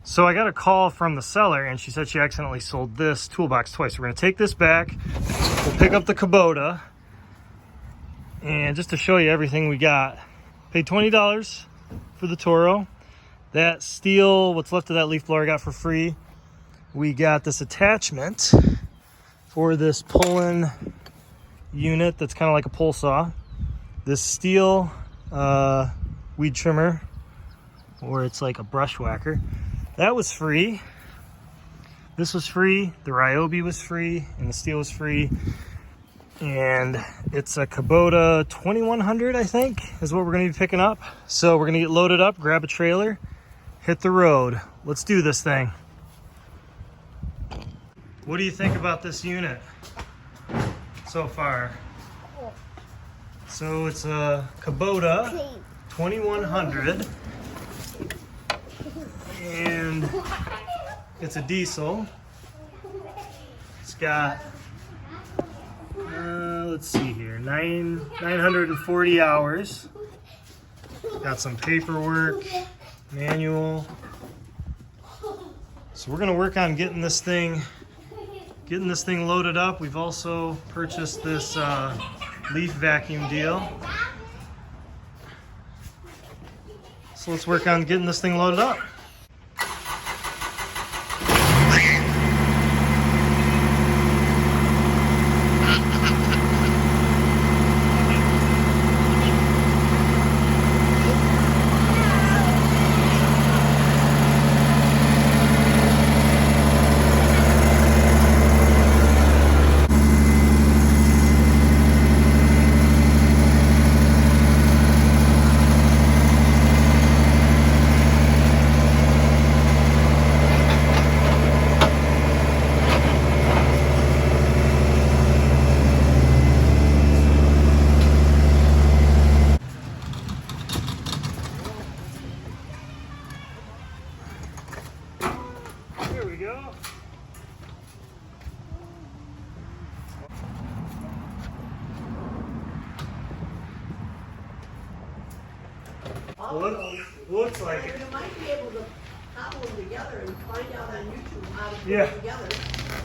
So I got a call from the seller and she said she accidentally sold this toolbox twice. We're gonna take this back, we'll pick up the Kubota, and just to show you everything we got, paid $20 for the Toro. That Stihl, what's left of that leaf blower I got for free. We got this attachment for this Poulan unit that's kind of like a pole saw. This Stihl weed trimmer, or it's like a brush whacker. That was free. This was free. The Ryobi was free, and the Stihl was free. And it's a Kubota 2100, I think, is what we're gonna be picking up. So we're gonna get loaded up, grab a trailer, hit the road. Let's do this thing. What do you think about this unit so far? So it's a Kubota 2100. And it's a diesel. It's got, let's see here, 940 hours. Got some paperwork, manual. So we're gonna work on getting this thing loaded up. We've also purchased this leaf vacuum deal. So let's work on getting this thing loaded up. Looks like it. You might be able to cobble them together and find out on YouTube how to put them together.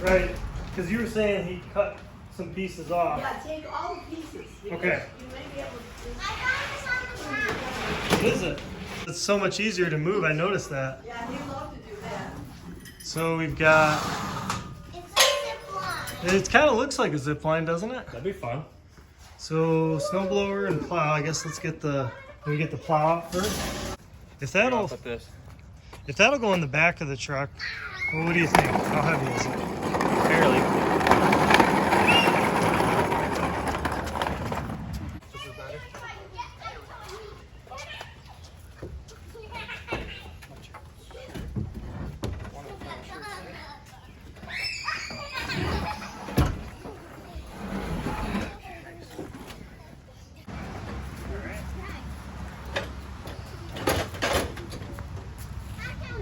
Right, because you were saying he cut some pieces off. Yeah, take all the pieces. Okay. You may be able to. What is it? It's so much easier to move, I noticed that. Yeah, he'd love to do that. So we've got... It's a zip line. It kind of looks like a zip line, doesn't it? That'd be fun. So snowblower and plow. I guess let's get the... Can we get the plow out first? If that'll go in the back of the truck, well, what do you think? How heavy is it? Fairly. This is better.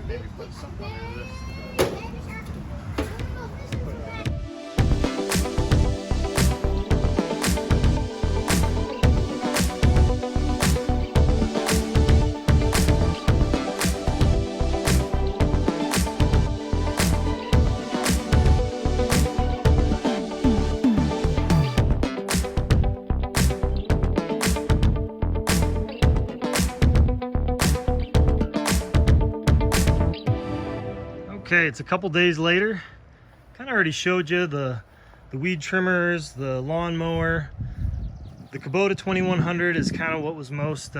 Maybe put something under this. Okay, it's a couple days later. Kind of already showed you the weed trimmers, the lawnmower. The Kubota 2100 is kind of what was most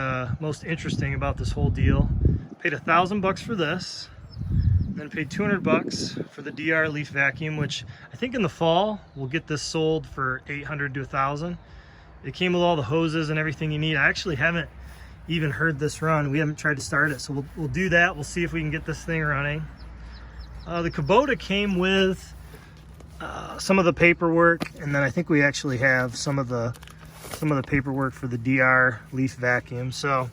interesting about this whole deal. Paid $1,000 for this, then paid $200 for the DR leaf vacuum, which I think in the fall we'll get this sold for $800 to $1,000. It came with all the hoses and everything you need. I actually haven't even heard this run. We haven't tried to start it, so we'll do that. We'll see if we can get this thing running. The Kubota came with some of the paperwork, and then I think we actually have some of the paperwork for the DR leaf vacuum. So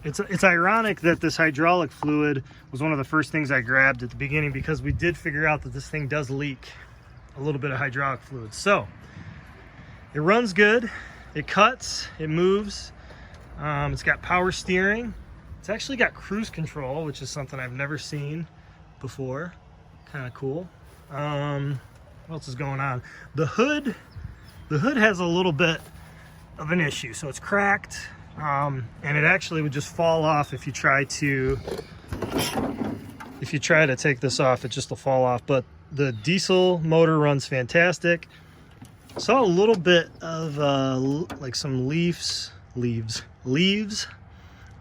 it's ironic that this hydraulic fluid was one of the first things I grabbed at the beginning, because we did figure out that this thing does leak a little bit of hydraulic fluid. So it runs good, it cuts, it moves, it's got power steering, It's actually got cruise control, which is something I've never seen before. Kind of cool. What else is going on? The hood has a little bit of an issue. So it's cracked, and it actually would just fall off if you try to take this off. It just will fall off. But the diesel motor runs fantastic. Saw a little bit of like some leaves,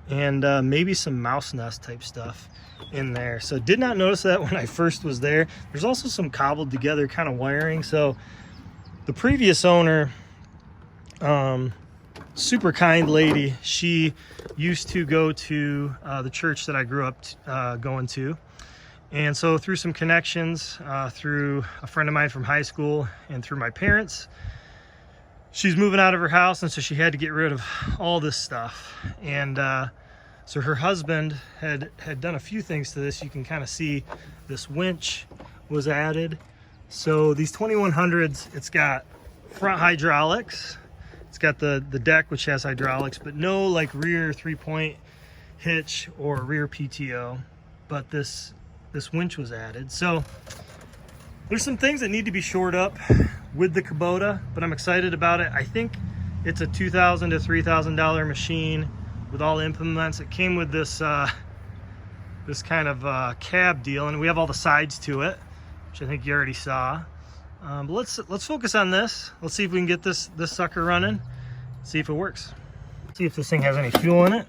and maybe some mouse nest type stuff in there. So did not notice that when I first was there. There's also some cobbled together kind of wiring. So the previous owner, super kind lady, she used to go to the church that I grew up going to. And so through some connections, through a friend of mine from high school and through my parents, she's moving out of her house, and so she had to get rid of all this stuff. And so her husband had done a few things to this. You can kind of see this winch was added. So these 2100s, it's got front hydraulics. It's got the deck, which has hydraulics, but no like rear 3-point hitch or rear PTO. But this winch was added. So there's some things that need to be shored up with the Kubota, but I'm excited about it. I think it's a $2,000 to $3,000 machine with all implements. It came with this this kind of cab deal, and we have all the sides to it, which I think you already saw. But let's focus on this. Let's see if we can get this sucker running. See if it works. See if this thing has any fuel in it.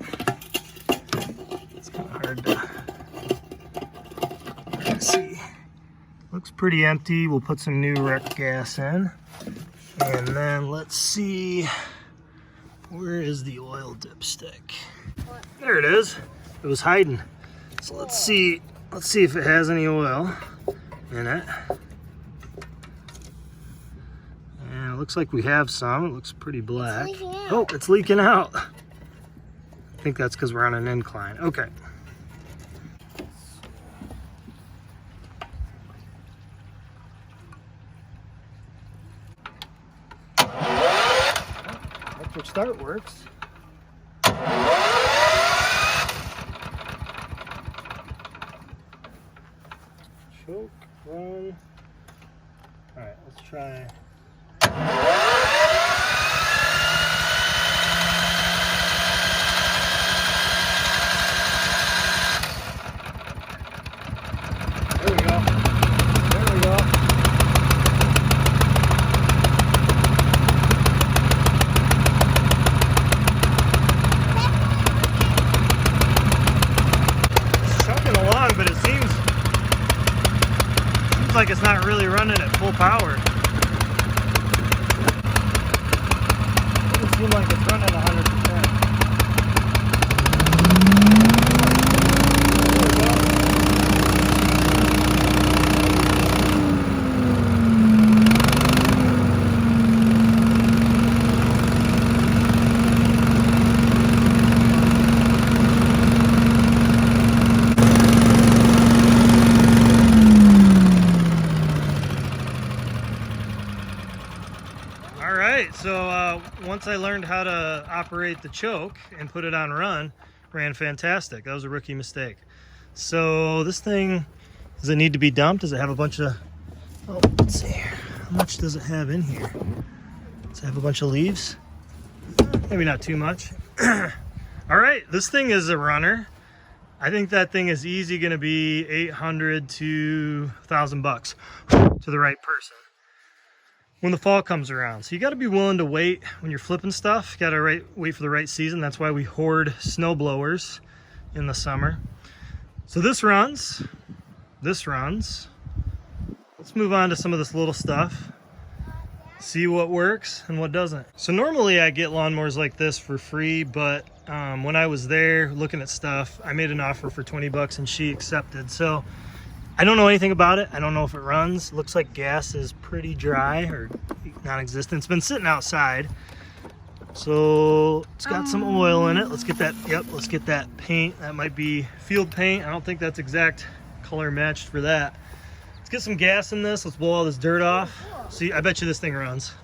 It's kind of hard to see. Looks pretty empty. We'll put some new wreck gas in. And then let's see, where is the oil dipstick? There it is. It was hiding. So let's see if it has any oil in it. And it looks like we have some. It looks pretty black. Oh, it's leaking out. I think that's because we're on an incline. Okay. Electric start works. Choke, run. All right, let's try. There we go. There we go. It's chugging along, but it seems like it's not really running at full power. Doesn't seem like it's running 100%. So once I learned how to operate the choke and put it on run, ran fantastic. That was a rookie mistake. So this thing, does it need to be dumped? Does it have a bunch of, oh, let's see, how much does it have in here? Does it have a bunch of leaves? Maybe not too much. All right, this thing is a runner. I think that thing is easy going to be $800 to $1,000 to the right person when the fall comes around. So you got to be willing to wait when you're flipping stuff. You got to wait for the right season. That's why we hoard snow blowers in the summer. So this runs. Let's move on to some of this little stuff. See what works and what doesn't. So normally I get lawnmowers like this for free, but when I was there looking at stuff, I made an offer for 20 bucks and she accepted. So I don't know anything about it. I don't know if it runs. Looks like gas is pretty dry or non-existent. It's been sitting outside. So it's got some oil in it. Let's get that, yep, let's get that paint. That might be field paint. I don't think that's exact color matched for that. Let's get some gas in this. Let's blow all this dirt off. See, I bet you this thing runs.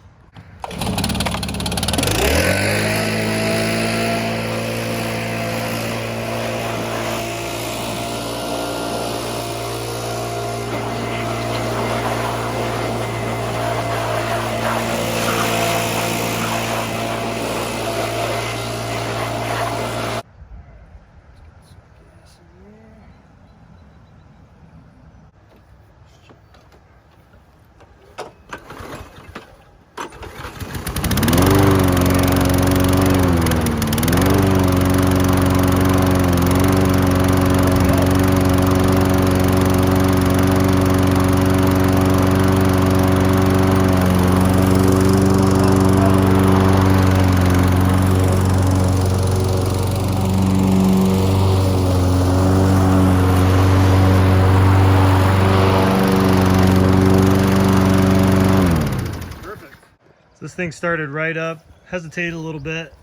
thing started right up, hesitated a little bit.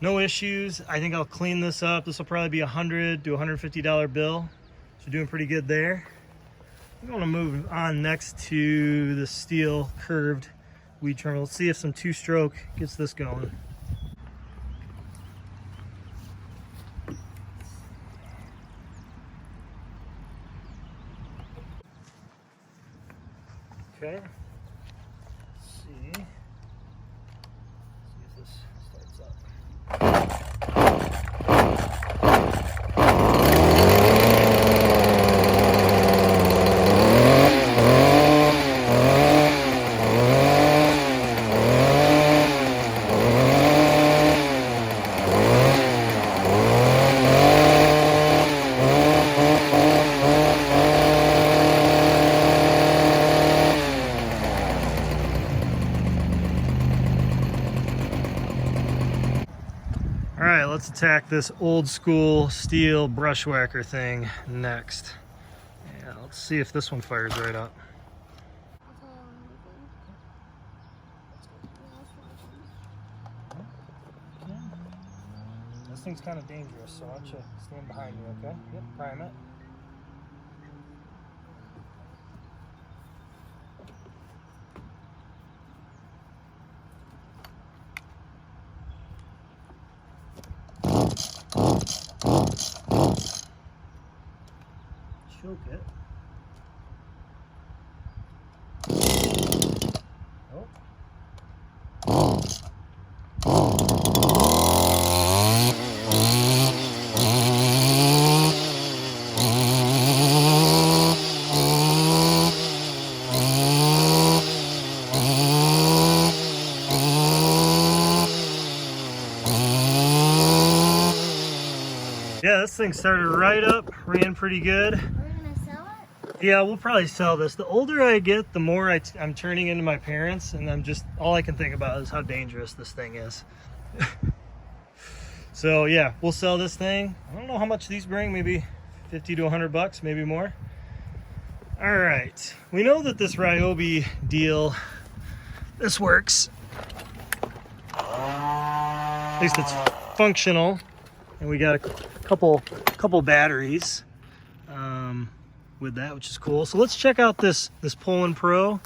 No issues. I think I'll clean this up. This will probably be $100 to $150 bill. So doing pretty good there. I'm going to move on next to the Stihl curved weed trimmer. Let's see if some two-stroke gets this going. Okay. Let's see if this starts up. All right, let's attack this old school Stihl brush whacker thing next. Yeah, let's see if this one fires right up. This thing's kind of dangerous, so why don't you stand behind me, okay? Yep, prime it. Choke it. Oh. Yeah, this thing started right up, ran pretty good. We're gonna sell it? Yeah, we'll probably sell this. The older I get, the more I'm turning into my parents, and all I can think about is how dangerous this thing is. So yeah, we'll sell this thing. I don't know how much these bring, maybe 50 to 100 bucks, maybe more. All right, we know that this Ryobi deal, this works. At least it's functional, and we got a couple batteries with that, which is cool. So let's check out this Poulan Pro.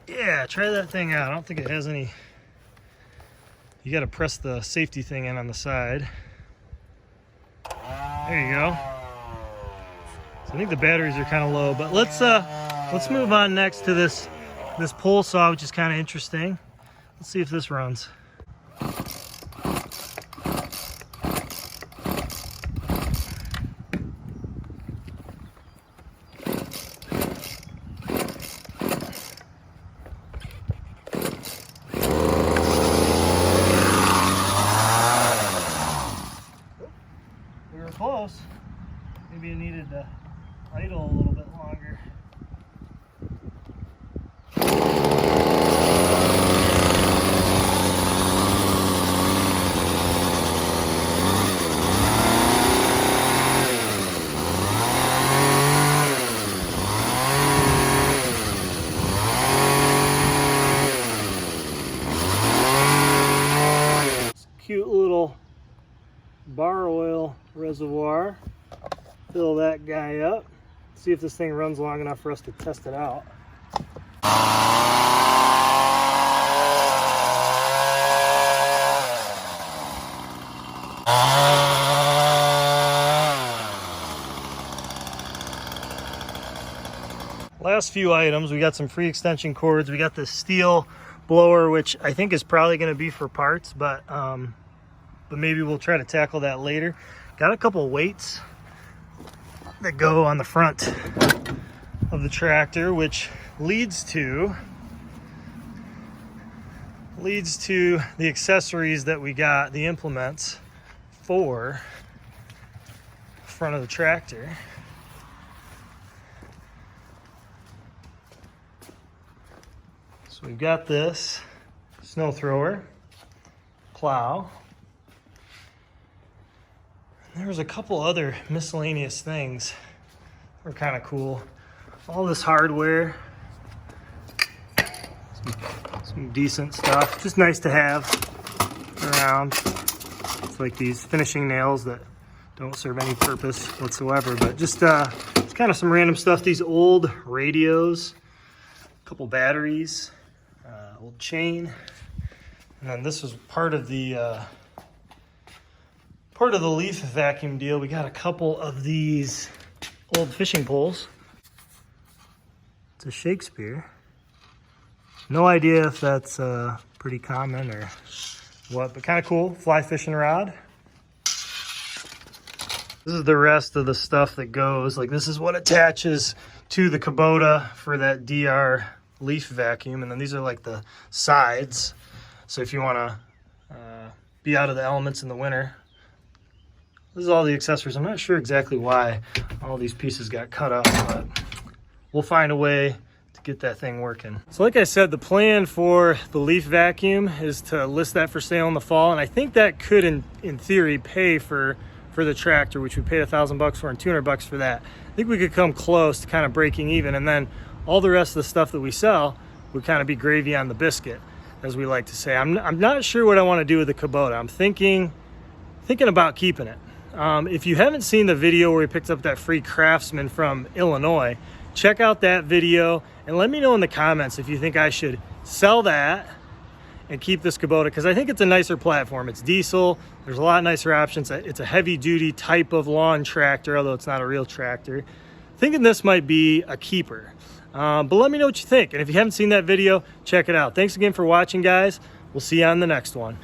Yeah, try that thing out. I don't think it has any. You got to press the safety thing in on the side. There you go. So I think the batteries are kind of low, but let's move on next to this pole saw, which is kind of interesting. Let's see if this runs. We were close. Maybe it needed to idle a little bit longer. Cute little bar oil reservoir. Fill that guy up. See if this thing runs long enough for us to test it out. Last few items, we got some free extension cords. We got this Stihl blower, which I think is probably going to be for parts, but maybe we'll try to tackle that later. Got a couple weights that go on the front of the tractor, which leads to the accessories that we got, the implements for front of the tractor. So we've got this snow thrower, plow. There's a couple other miscellaneous things that are kind of cool. All this hardware, some Some decent stuff. Just nice to have around. It's like these finishing nails that don't serve any purpose whatsoever, but just it's kind of some random stuff. These old radios, a couple batteries, old chain, and then this was part of the leaf vacuum deal. We got a couple of these old fishing poles. It's a Shakespeare. No idea if that's pretty common or what, but kind of cool. Fly fishing rod. This is the rest of the stuff that goes. Like, this is what attaches to the Kubota for that DR leaf vacuum. And then these are like the sides. So if you want to be out of the elements in the winter, this is all the accessories. I'm not sure exactly why all these pieces got cut up, but we'll find a way to get that thing working. So like I said, the plan for the leaf vacuum is to list that for sale in the fall. And I think that could, in theory, pay for the tractor, which we paid $1,000 for and $200 for that. I think we could come close to kind of breaking even. And then all the rest of the stuff that we sell would kind of be gravy on the biscuit, as we like to say. I'm not sure what I want to do with the Kubota. I'm thinking about keeping it. If you haven't seen the video where we picked up that free Craftsman from Illinois, check out that video and let me know in the comments if you think I should sell that and keep this Kubota, because I think it's a nicer platform. It's diesel. There's a lot nicer options. It's a heavy duty type of lawn tractor, although it's not a real tractor. Thinking this might be a keeper. But let me know what you think. And if you haven't seen that video, check it out. Thanks again for watching, guys. We'll see you on the next one.